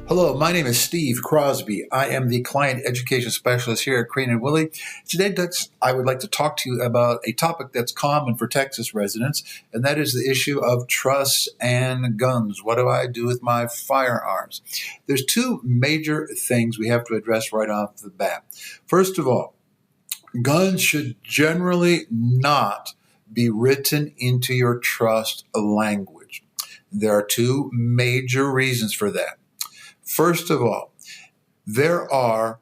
Hello, my name is Steve Crosby. I am the client education specialist here at Crain and Wooley. Today, I would like to talk to you about a topic that's common for Texas residents, and that is the issue of trusts and guns. What do I do with my firearms? There's two major things we have to address right off the bat. First of all, guns should generally not be written into your trust language. There are two major reasons for that. First of all, there are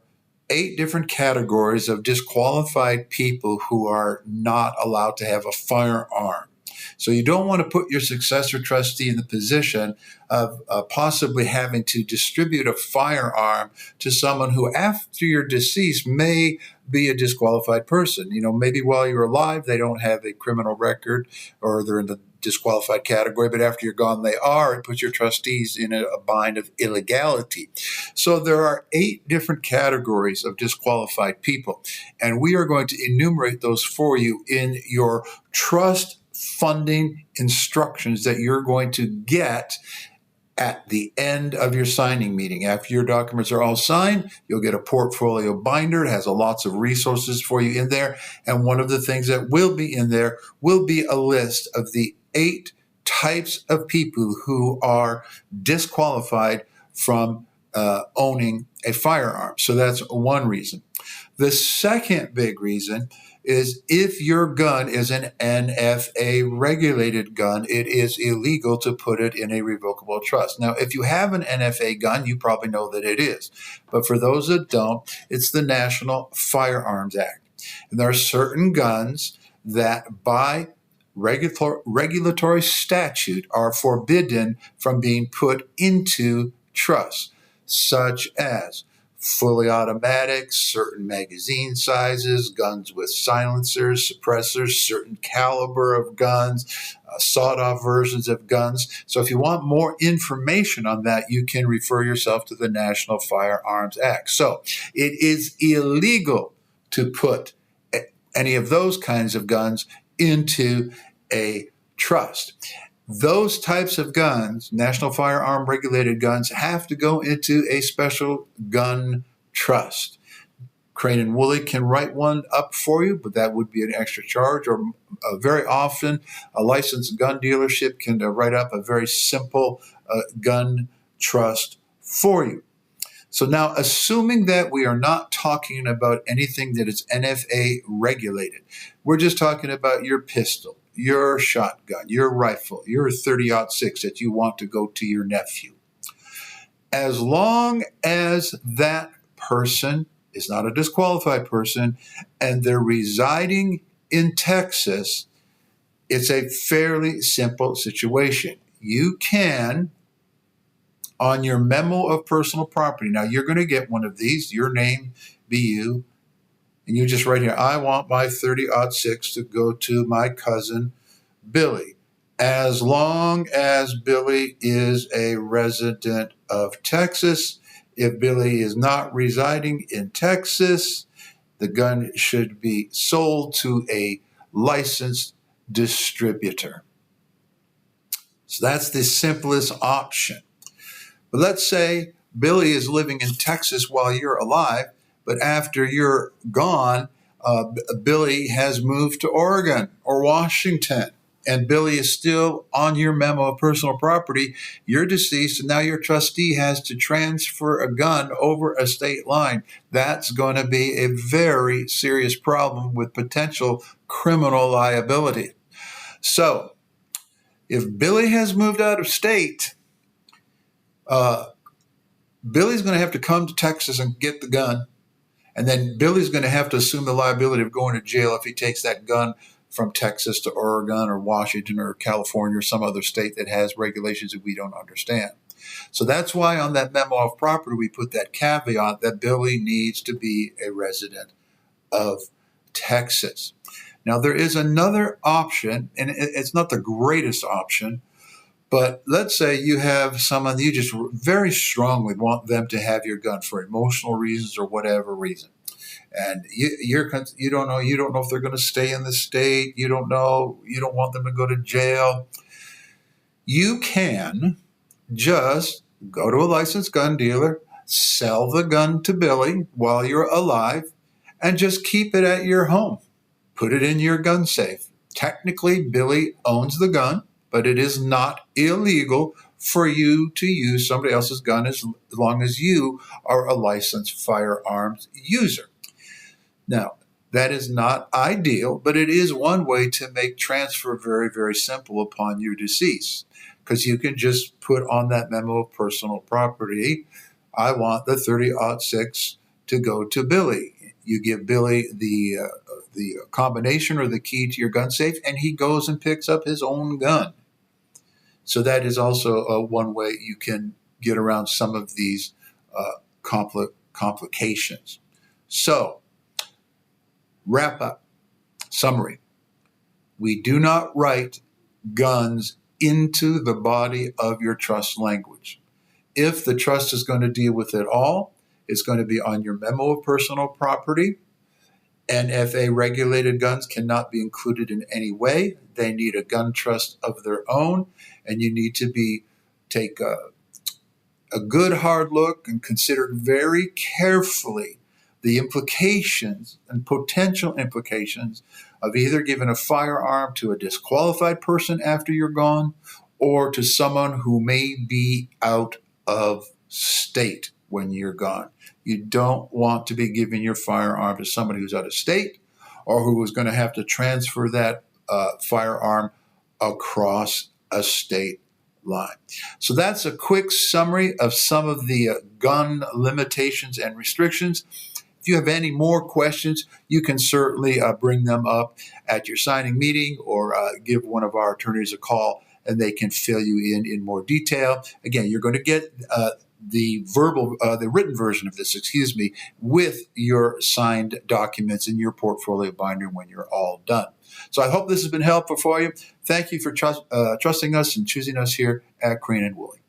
8 different categories of disqualified people who are not allowed to have a firearm. So you don't want to put your successor trustee in the position of possibly having to distribute a firearm to someone who, after your decease, may be a disqualified person. Maybe while you're alive, they don't have a criminal record or they're in the disqualified category, but after you're gone, they are. It puts your trustees in a bind of illegality. So there are 8 different categories of disqualified people, and we are going to enumerate those for you in your trust funding instructions that you're going to get at the end of your signing meeting. After your documents are all signed, you'll get a portfolio binder. It has lots of resources for you in there. And one of the things that will be in there will be a list of the 8 types of people who are disqualified from owning a firearm. So that's one reason. The second big reason is if your gun is an NFA regulated gun, it is illegal to put it in a revocable trust. Now, if you have an NFA gun, you probably know that it is. But for those that don't, it's the National Firearms Act. And there are certain guns that by regulatory statute are forbidden from being put into trusts, such as fully automatic, certain magazine sizes, guns with silencers, suppressors, certain caliber of guns, sawed-off versions of guns. So if you want more information on that, you can refer yourself to the National Firearms Act. So it is illegal to put any of those kinds of guns into a trust. Those types of guns, national firearm regulated guns, have to go into a special gun trust. Crain and Wooley can write one up for you, but that would be an extra charge. Or very often, a licensed gun dealership can write up a very simple gun trust for you. So now, assuming that we are not talking about anything that is NFA regulated, we're just talking about your pistol, your shotgun, your rifle, your 30-06 that you want to go to your nephew. As long as that person is not a disqualified person and they're residing in Texas, it's a fairly simple situation. You can, on your memo of personal property, now you're going to get one of these, your name, BU, and you just write here, I want my 30-06 to go to my cousin, Billy. As long as Billy is a resident of Texas, if Billy is not residing in Texas, the gun should be sold to a licensed distributor. So that's the simplest option. But let's say Billy is living in Texas while you're alive, but after you're gone, Billy has moved to Oregon or Washington, and Billy is still on your memo of personal property. You're deceased, and now your trustee has to transfer a gun over a state line. That's going to be a very serious problem with potential criminal liability. So if Billy has moved out of state, Billy's going to have to come to Texas and get the gun. And then Billy's going to have to assume the liability of going to jail if he takes that gun from Texas to Oregon or Washington or California or some other state that has regulations that we don't understand. So that's why on that memo of property, we put that caveat that Billy needs to be a resident of Texas. Now, there is another option, and it's not the greatest option, but let's say you have someone you just very strongly want them to have your gun for emotional reasons or whatever reason. And you don't know if they're going to stay in the state. You don't want them to go to jail. You can just go to a licensed gun dealer, sell the gun to Billy while you're alive, and just keep it at your home. Put it in your gun safe. Technically, Billy owns the gun, but it is not illegal for you to use somebody else's gun as long as you are a licensed firearms user. Now, that is not ideal, but it is one way to make transfer very, very simple upon your decease, because you can just put on that memo of personal property, I want the 30-06 to go to Billy. You give Billy the combination or the key to your gun safe, and he goes and picks up his own gun. So that is also one way you can get around some of these complications. So, wrap up. Summary. We do not write guns into the body of your trust language. If the trust is going to deal with it all, it's going to be on your memo of personal property. NFA regulated guns cannot be included in any way. They need a gun trust of their own, and you need to take a good hard look and consider very carefully the implications and potential implications of either giving a firearm to a disqualified person after you're gone or to someone who may be out of state when you're gone. You don't want to be giving your firearm to somebody who's out of state or who is going to have to transfer that firearm across a state line. So that's a quick summary of some of the gun limitations and restrictions. If you have any more questions, you can certainly bring them up at your signing meeting or give one of our attorneys a call and they can fill you in more detail. Again, you're going to get the written version of this, with your signed documents in your portfolio binder when you're all done. So I hope this has been helpful for you. Thank you for trusting us and choosing us here at Crain and Wooley.